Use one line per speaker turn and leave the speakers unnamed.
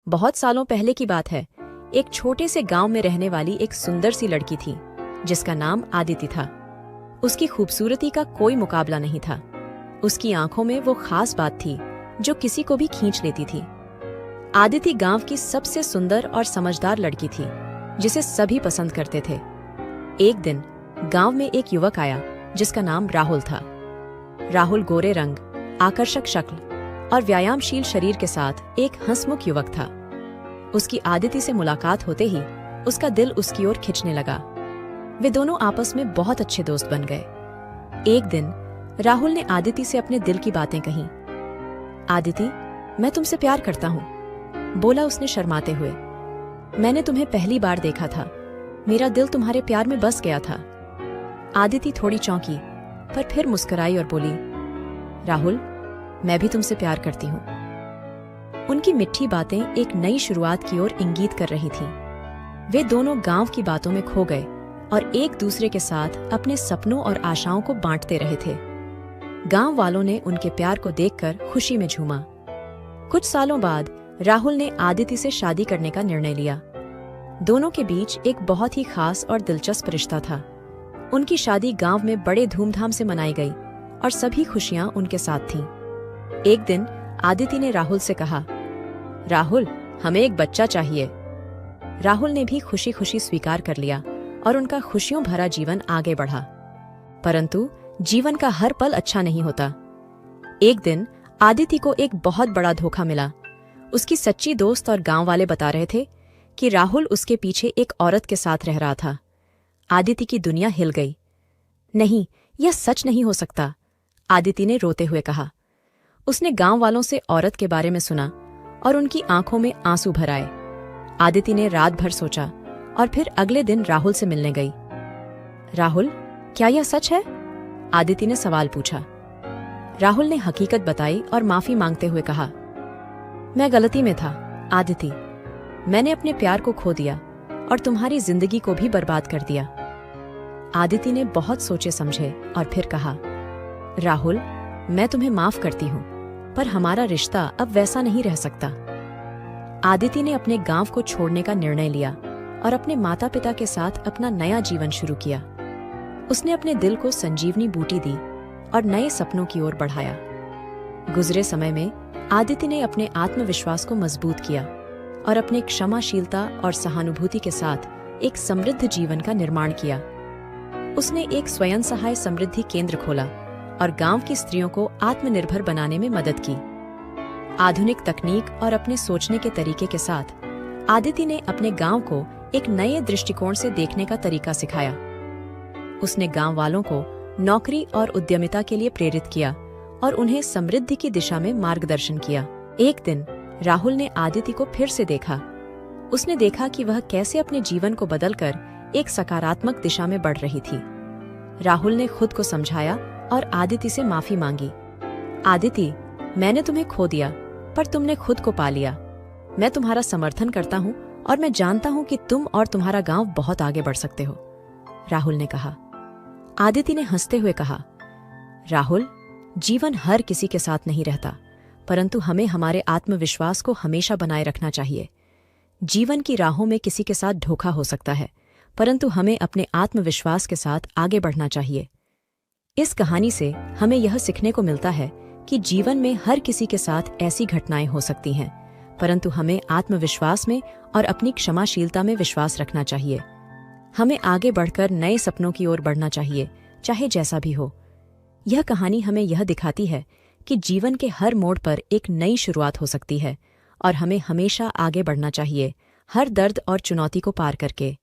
बहुत सालों पहले की बात है। एक छोटे से गांव में रहने वाली एक सुंदर सी लड़की थी जिसका नाम आदिति था। उसकी खूबसूरती का कोई मुकाबला नहीं था। उसकी आंखों में वो खास बात थी जो किसी को भी खींच लेती थी। आदिति गांव की सबसे सुंदर और समझदार लड़की थी जिसे सभी पसंद करते थे। एक दिन गांव में एक युवक आया जिसका नाम राहुल था। राहुल गोरे रंग, आकर्षक शक्ल और व्यायामशील शरीर के साथ एक हंसमुख युवक था। उसकी आदिति से मुलाकात होते ही उसका दिल उसकी ओर खिंचने लगा। वे दोनों आपस में बहुत अच्छे दोस्त बन गए। एक दिन राहुल ने आदिति से अपने दिल की बातें कहीं। आदिति, मैं तुमसे प्यार करता हूँ, बोला उसने शर्माते हुए। मैंने तुम्हें पहली बार देखा था, मेरा दिल तुम्हारे प्यार में बस गया था। आदिति थोड़ी चौंकी पर फिर मुस्कुराई और बोली, राहुल, मैं भी तुमसे प्यार करती हूँ। उनकी मिठी बातें एक नई शुरुआत की ओर इंगित कर रही थीं। वे दोनों गांव की बातों में खो गए और एक दूसरे के साथ अपने सपनों और आशाओं को बांटते रहे थे। गांव वालों ने उनके प्यार को देखकर खुशी में झूमा। कुछ सालों बाद राहुल ने आदिति से शादी करने का निर्णय लिया। दोनों के बीच एक बहुत ही खास और दिलचस्प रिश्ता था। उनकी शादी गांव में बड़े धूमधाम से मनाई गई और सभी खुशियां उनके साथ थीं। एक दिन आदिति ने राहुल से कहा, राहुल, हमें एक बच्चा चाहिए। राहुल ने भी खुशी खुशी स्वीकार कर लिया और उनका खुशियों भरा जीवन आगे बढ़ा। परंतु जीवन का हर पल अच्छा नहीं होता। एक दिन आदिति को एक बहुत बड़ा धोखा मिला। उसकी सच्ची दोस्त और गांव वाले बता रहे थे कि राहुल उसके पीछे एक औरत के साथ रह रहा था। आदिति की दुनिया हिल गई। नहीं, यह सच नहीं हो सकता, आदिति ने रोते हुए कहा। उसने गांव वालों से औरत के बारे में सुना और उनकी आंखों में आंसू भर आए। आदिति ने रात भर सोचा और फिर अगले दिन राहुल से मिलने गई। राहुल, क्या यह सच है? आदिति ने सवाल पूछा। राहुल ने हकीकत बताई और माफी मांगते हुए कहा, मैं गलती में था आदिति। मैंने अपने प्यार को खो दिया और तुम्हारी जिंदगी को भी बर्बाद कर दिया। आदिति ने बहुत सोचे समझे और फिर कहा, राहुल, मैं तुम्हें माफ करती हूँ, पर हमारा रिश्ता अब वैसा नहीं रह सकता। आदिति ने अपने गांव को छोड़ने का निर्णय लिया और अपने माता पिता के साथ अपना नया जीवन शुरू किया। उसने अपने दिल को संजीवनी बूटी दी और नए सपनों की ओर बढ़ाया। गुजरे समय में आदिति ने अपने आत्मविश्वास को मजबूत किया और अपने क्षमाशीलता और सहानुभूति के साथ एक समृद्ध जीवन का निर्माण किया। उसने एक स्वयं सहाय समृद्धि केंद्र खोला और गांव की स्त्रियों को आत्मनिर्भर बनाने में मदद की। आधुनिक तकनीक और अपने सोचने के तरीके के साथ आदिति ने अपने गांव को एक नए दृष्टिकोण से देखने का तरीका सिखाया। उसने गांव वालों को नौकरी और उद्यमिता के लिए प्रेरित किया और उन्हें समृद्धि की दिशा में मार्गदर्शन किया। एक दिन राहुल ने आदिति को फिर से देखा। उसने देखा कि वह कैसे अपने जीवन को बदलकर एक सकारात्मक दिशा में बढ़ रही थी। राहुल ने खुद को समझाया और आदिति से माफी मांगी। आदिति, मैंने तुम्हें खो दिया, पर तुमने खुद को पा लिया। मैं तुम्हारा समर्थन करता हूँ और मैं जानता हूँ कि तुम और तुम्हारा गांव बहुत आगे बढ़ सकते हो, राहुल ने कहा। आदिति ने हंसते हुए कहा, राहुल, जीवन हर किसी के साथ नहीं रहता, परंतु हमें हमारे आत्मविश्वास को हमेशा बनाए रखना चाहिए। जीवन की राहों में किसी के साथ धोखा हो सकता है, परंतु हमें अपने आत्मविश्वास के साथ आगे बढ़ना चाहिए। इस कहानी से हमें यह सीखने को मिलता है कि जीवन में हर किसी के साथ ऐसी घटनाएं हो सकती हैं, परंतु हमें आत्मविश्वास में और अपनी क्षमाशीलता में विश्वास रखना चाहिए। हमें आगे बढ़कर नए सपनों की ओर बढ़ना चाहिए, चाहे जैसा भी हो। यह कहानी हमें यह दिखाती है कि जीवन के हर मोड़ पर एक नई शुरुआत हो सकती है और हमें हमेशा आगे बढ़ना चाहिए, हर दर्द और चुनौती को पार करके।